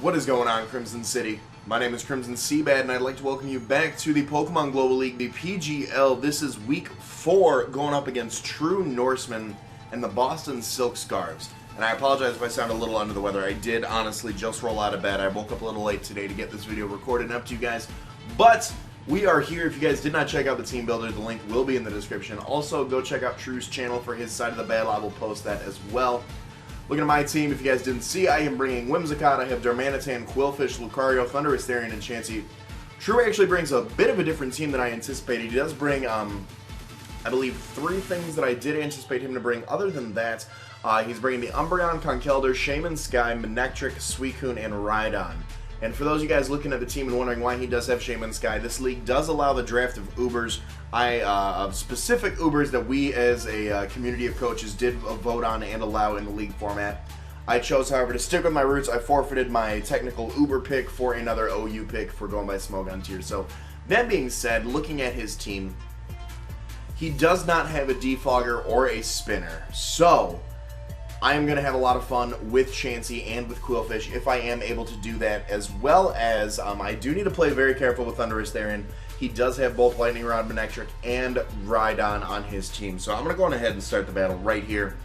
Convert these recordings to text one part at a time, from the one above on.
What is going on, Crimson City? My name is Crimson CBAD, and I'd like to welcome you back to the Pokemon Global League, the PGL. This is Week 4, going up against TrueNORSEMAN and the Boston Silk Scarves. And I apologize if I sound a little under the weather. I did honestly just roll out of bed. I woke up a little late today to get this video recorded and up to you guys. But we are here. If you guys did not check out the Teambuilder, the link will be in the description. Also, go check out True's channel for his side of the battle. I will post that as well. Looking at my team, if you guys didn't see, I am bringing Whimsicott, I have Darmanitan, Quillfish, Lucario, Thundurus, Therian, and Chansey. True actually brings a bit of a different team than I anticipated. He does bring, I believe, 3 things that I did anticipate him to bring. Other than that, he's bringing the Umbreon, Conkeldurr, Shaman Sky, Manectric, Suicune, and Rhydon. And for those of you guys looking at the team and wondering why he does have Shaman Sky, this league does allow the draft of Ubers, of specific Ubers that we as a community of coaches did vote on and allow in the league format. I chose, however, to stick with my roots. I forfeited my technical Uber pick for another OU pick for going by Smogon tier. So, that being said, looking at his team, he does not have a Defogger or a Spinner. So, I am going to have a lot of fun with Chansey and with Quillfish if I am able to do that, as well as I do need to play very careful with Thundurus Therian. He does have both Lightning Rod, Manectric, and Rhydon on his team. So I'm going to go on ahead and start the battle right here.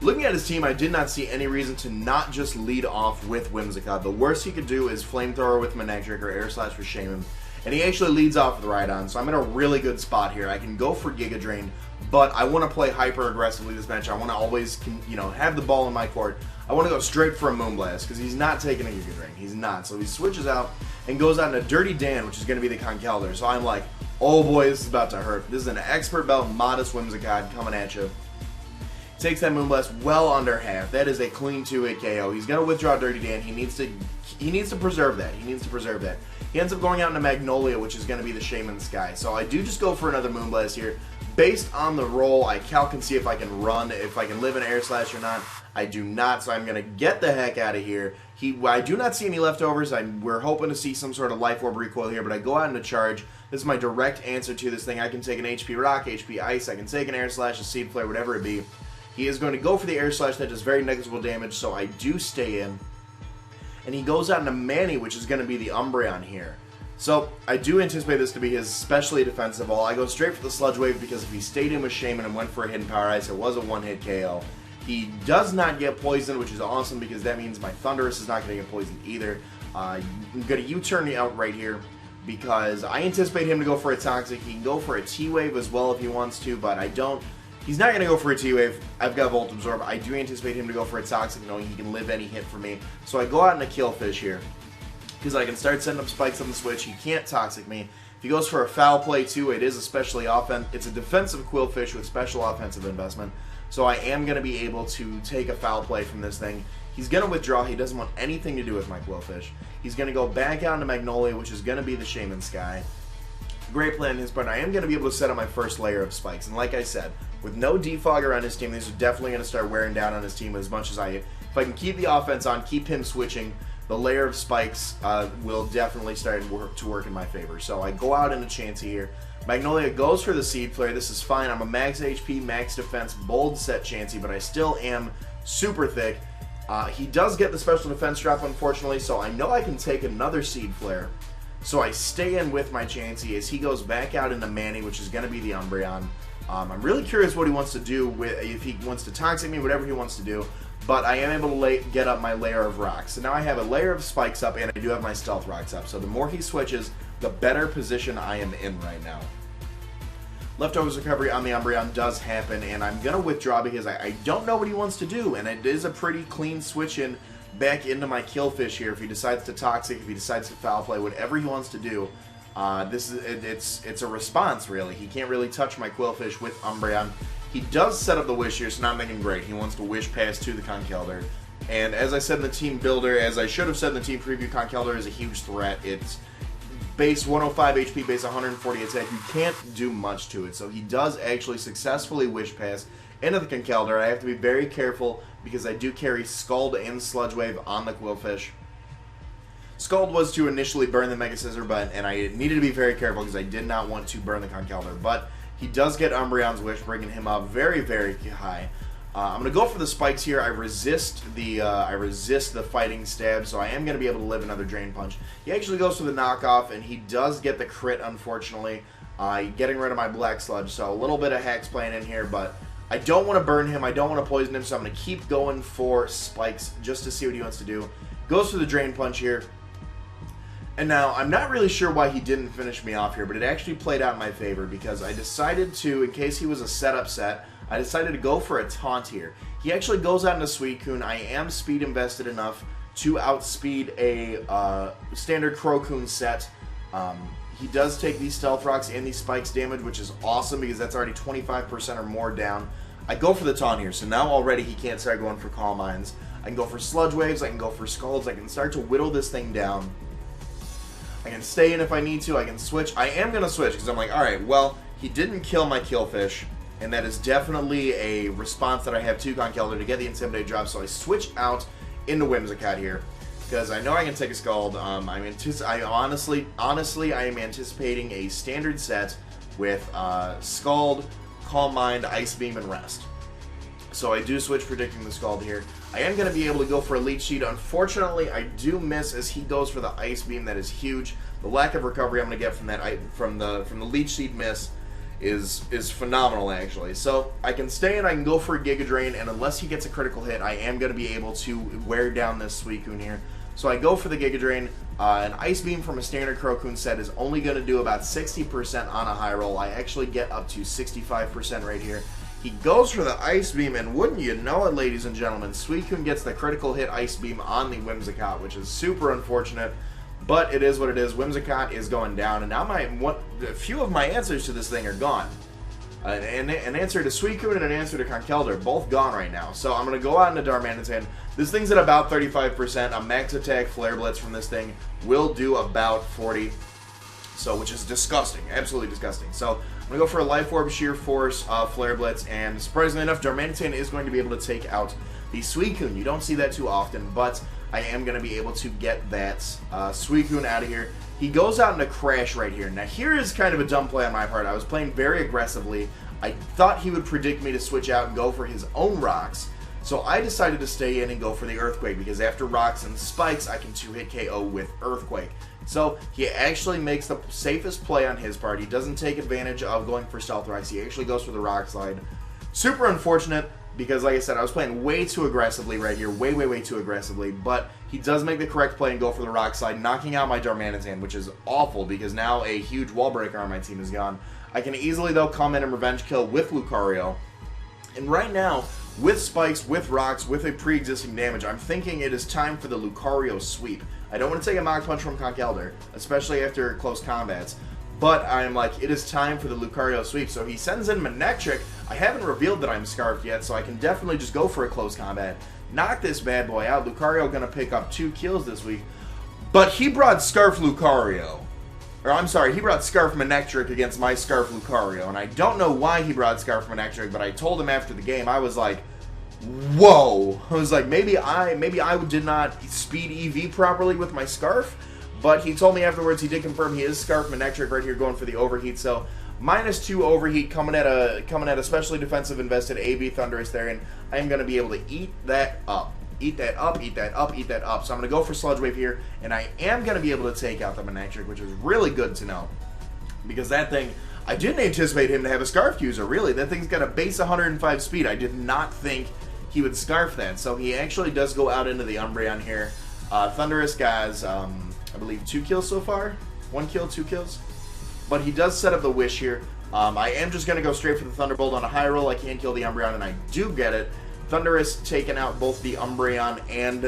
Looking at his team, I did not see any reason to not just lead off with Whimsicott. The worst he could do is Flamethrower with Manectric or Air Slash with Shaman. And he actually leads off with Rhydon, so I'm in a really good spot here. I can go for Giga Drain, but I want to play hyper aggressively this match. I want to always, have the ball in my court. I want to go straight for a Moonblast because he's not taking a Giga Drain. He's not. So he switches out and goes out into Dirty Dan, which is going to be the Conkeldurr. So I'm like, oh boy, this is about to hurt. This is an Expert Belt modest Whimsicott coming at you. Takes that Moonblast well under half. That is a clean 2-hit KO. He's going to withdraw Dirty Dan. He needs to preserve that. He needs to preserve that. He ends up going out into Magnolia, which is going to be the Shaman Sky. So I do just go for another Moonblast here. Based on the roll, I calc and see if I can run, if I can live in Air Slash or not. I do not, so I'm going to get the heck out of here. I do not see any leftovers. We're hoping to see some sort of Life Orb recoil here, but I go out into Charge. This is my direct answer to this thing. I can take an HP Rock, HP Ice. I can take an Air Slash, a Seed Flare, whatever it be. He is going to go for the Air Slash that does very negligible damage, so I do stay in. And he goes out into Manny, which is going to be the Umbreon here. So, I do anticipate this to be his specially defensive all. I go straight for the Sludge Wave because if he stayed in with Shaman and went for a Hidden Power Ice, it was a one-hit KO. He does not get poisoned, which is awesome because that means my Thundurus is not going to get poisoned either. I'm going to U-turn out right here because I anticipate him to go for a Toxic. He can go for a T-Wave as well if he wants to, but I don't. He's not going to go for a T-Wave. I've got Volt Absorb. I do anticipate him to go for a Toxic, knowing he can live any hit for me. So I go out into Quillfish here because I can start setting up spikes on the switch. He can't Toxic me. If he goes for a Foul Play too, it is especially it's a defensive Quillfish with special offensive investment. So I am going to be able to take a Foul Play from this thing. He's going to withdraw. He doesn't want anything to do with my Quillfish. He's going to go back out into Magnolia, which is going to be the Shaman Sky. Great plan on his part. I am going to be able to set up my first layer of spikes. And like I said, with no Defogger on his team, these are definitely going to start wearing down on his team as much as if I can keep the offense on, keep him switching, the layer of spikes will definitely start to work in my favor. So I go out into Chansey here. Magnolia goes for the Seed Flare. This is fine. I'm a max HP, max defense, bold set Chansey, but I still am super thick. He does get the special defense drop, unfortunately, so I know I can take another Seed Flare. So I stay in with my Chansey as he goes back out into Manny, which is going to be the Umbreon. I'm really curious what he wants to do, if he wants to Toxic me, whatever he wants to do. But I am able to get up my layer of rocks. So now I have a layer of spikes up, and I do have my stealth rocks up. So the more he switches, the better position I am in right now. Leftovers recovery on the Umbreon does happen, and I'm going to withdraw because I don't know what he wants to do. And it is a pretty clean switch in back into my Quillfish here. If he decides to Toxic, if he decides to Foul Play, whatever he wants to do, it's a response, really. He can't really touch my Quillfish with Umbreon. He does set up the Wish here, so not making great. He wants to Wish pass to the Conkeldurr. And as I said in the Team Builder, as I should have said in the Team Preview, Conkeldurr is a huge threat. It's base 105 HP, base 140 attack. You can't do much to it. So he does actually successfully Wish pass into the Conkeldurr. I have to be very careful because I do carry Scald and Sludge Wave on the Quillfish. Scald was to initially burn the Mega Scissor, and I needed to be very careful because I did not want to burn the Conkeldurr. But he does get Umbreon's Wish, bringing him up very, very high. I'm going to go for the spikes here. I resist the fighting stab, so I am going to be able to live another Drain Punch. He actually goes for the knockoff, and he does get the crit, unfortunately, getting rid of my Black Sludge. So a little bit of hacks playing in here, but I don't want to burn him. I don't want to poison him, so I'm going to keep going for spikes just to see what he wants to do. Goes for the Drain Punch here. And now, I'm not really sure why he didn't finish me off here, but it actually played out in my favor because I decided to, in case he was a setup set, I decided to go for a taunt here. He actually goes out into Suicune. I am speed invested enough to outspeed a standard Crocoon set. He does take these Stealth Rocks and these Spikes damage, which is awesome because that's already 25% or more down. I go for the taunt here, so now already he can't start going for Calm Minds. I can go for Sludge Waves, I can go for Scalds, I can start to whittle this thing down. I can stay in if I need to, I can switch. I am going to switch because I'm like, alright, well, he didn't kill my Killfish, and that is definitely a response that I have to Conkeldurr to get the Intimidate drop, so I switch out into Whimsicott here. Because I know I can take a Scald. Honestly, I am anticipating a standard set with Scald, Calm Mind, Ice Beam, and Rest. So I do switch predicting the Scald here. I am going to be able to go for a Leech Seed. Unfortunately, I do miss as he goes for the Ice Beam. That is huge. The lack of recovery I'm going to get from that from the Leech Seed miss is phenomenal, actually. So I can stay and I can go for a Giga Drain, and unless he gets a critical hit, I am going to be able to wear down this Suicune here. So I go for the Giga Drain. An Ice Beam from a standard Crocoon set is only going to do about 60% on a high roll. I actually get up to 65% right here. He goes for the Ice Beam, and wouldn't you know it, ladies and gentlemen, Suicune gets the critical hit Ice Beam on the Whimsicott, which is super unfortunate, but it is what it is. Whimsicott is going down, and now a few of my answers to this thing are gone. An answer to Suicune and an answer to Conkeldurr, both gone right now. So I'm going to go out into Darmanitan. This thing's at about 35%. A max attack Flare Blitz from this thing will do about 40, so which is disgusting, absolutely disgusting. So I'm going to go for a Life Orb, Sheer Force, Flare Blitz, and surprisingly enough, Darmanitan is going to be able to take out the Suicune. You don't see that too often, but I am going to be able to get that Suicune out of here. He goes out into Crash right here. Now here is kind of a dumb play on my part. I was playing very aggressively. I thought he would predict me to switch out and go for his own rocks. So I decided to stay in and go for the Earthquake, because after rocks and spikes, I can 2-hit KO with Earthquake. So he actually makes the safest play on his part. He doesn't take advantage of going for Stealth Rocks. He actually goes for the Rock Slide. Super unfortunate, because like I said, I was playing way too aggressively right here. Way too aggressively. But he does make the correct play and go for the Rock Slide, knocking out my Darmanitan, which is awful, because now a huge wall breaker on my team is gone. I can easily, though, come in and Revenge Kill with Lucario. And right now, with spikes, with rocks, with a pre-existing damage, I'm thinking it is time for the Lucario sweep. I don't want to take a Mach Punch from Conkeldurr, especially after close combats, but I'm like, it is time for the Lucario sweep. So he sends in Manectric. I haven't revealed that I'm Scarfed yet, so I can definitely just go for a close combat. Knock this bad boy out. Lucario going to pick up 2 kills this week, but he brought Scarf Lucario. Or I'm sorry, he brought Scarf Manectric against my Scarf Lucario, and I don't know why he brought Scarf Manectric, but I told him after the game, I was like, whoa. I was like, maybe I did not speed EV properly with my Scarf, but he told me afterwards he did confirm he is Scarf Manectric right here going for the Overheat, so -2 Overheat coming at a specially defensive invested AB Thundurus there, and I am going to be able to eat that up. Eat that up, eat that up, eat that up. So I'm going to go for Sludge Wave here, and I am going to be able to take out the Manectric, which is really good to know. Because that thing, I didn't anticipate him to have a Scarf user, really. That thing's got a base 105 speed. I did not think he would Scarf that. So he actually does go out into the Umbreon here. Thundurus has, I believe, 2 kills so far. 1 kill, 2 kills. But he does set up the Wish here. I am just going to go straight for the Thunderbolt on a high roll. I can kill the Umbreon, and I do get it. Thundurus taking out both the Umbreon and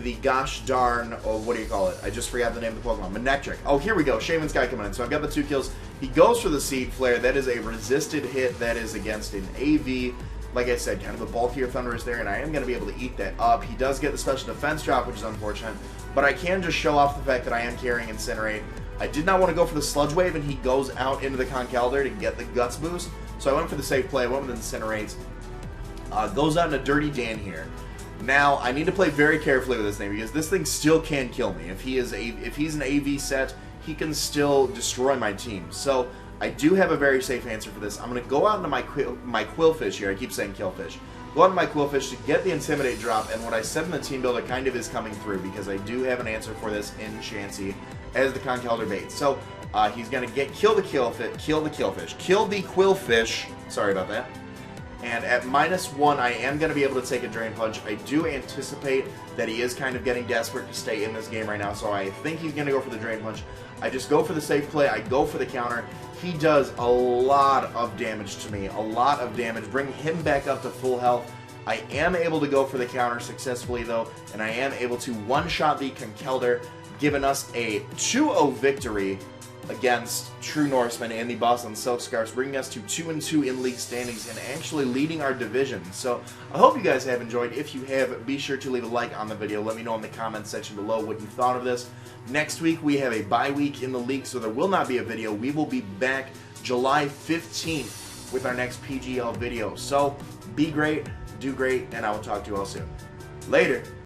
the gosh darn, oh, what do you call it? I just forgot the name of the Pokemon. Manectric. Oh, here we go. Shaman Sky coming in. So I've got the 2 kills. He goes for the Seed Flare. That is a resisted hit. That is against an AV. Like I said, kind of a bulkier Thundurus there, and I am going to be able to eat that up. He does get the special defense drop, which is unfortunate, but I can just show off the fact that I am carrying Incinerate. I did not want to go for the Sludge Wave, and he goes out into the Conkeldurr to get the Guts boost, so I went for the safe play. I went with Incinerate. Goes out into Dirty Dan here. Now, I need to play very carefully with this thing, because this thing still can kill me. If he's an AV set, he can still destroy my team. So I do have a very safe answer for this. I'm going to go out into my Quillfish here. I keep saying Killfish. Go out into my Quillfish to get the Intimidate drop, and what I said in the team builder kind of is coming through, because I do have an answer for this in Chansey as the Conkeldurr bait. So he's going to kill the Quillfish. Sorry about that. And at -1, I am going to be able to take a Drain Punch. I do anticipate that he is kind of getting desperate to stay in this game right now, so I think he's going to go for the Drain Punch. I just go for the safe play. I go for the counter. He does a lot of damage to me, a lot of damage. Bring him back up to full health. I am able to go for the counter successfully, though, and I am able to one-shot the Conkeldurr, giving us a 2-0 victory against True Norseman and the Boston Silk Scarfs, bringing us to 2-2 in league standings and actually leading our division. So I hope you guys have enjoyed. If you have, be sure to leave a like on the video. Let me know in the comments section below what you thought of this. Next week we have a bye week in the league, so there will not be a video. We will be back July 15th with our next PGL video. So be great, do great, and I will talk to you all soon. Later.